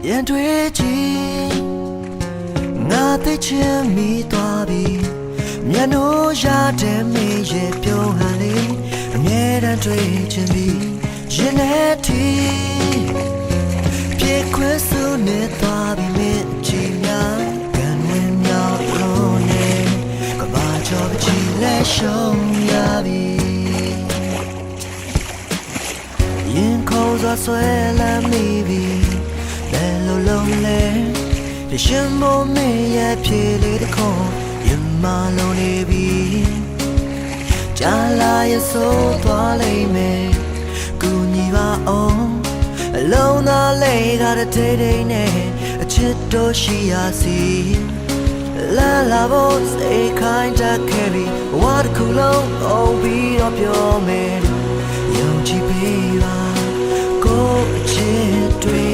ရင်တွေ့ကြည့်ငါသိချင်မိသွားပြီမျက်နှာရတဲ့မင်းရဲ့ပြုံးဟန်လေးအမြဲတမ်းတွေ့ချင်ပြီရင်ထဲထိပြေခွဲစုနေသွားပြီမင်းချီများကန်ဝင်မြောက်လို့နေကဘာချောချီလဲရှုံးရပြီရင်ခေါ်စွာဆွဲလမ်းမိပြီလဲလို့လုံးလဲရှင်မမရဲ့ဖြေလေးတစ်ခေါ်ရင်မလုံးနေပြီကြာလာရဲ့ဆိုသွားလိမ့်မယ်ကူညီပါအောင်အလုံးသားလေးကတည်းတည်းနဲ့အချစ်တို့ရှိရစီလာလာဖို့စိတ်ခိုင်းတတ်ခဲ့ပြီဘဝတစ်ခုလုံးအောင်ပြီးတော့ပြောမယ်ယုံကြည်ပေးပါကိုအချစ်တွေ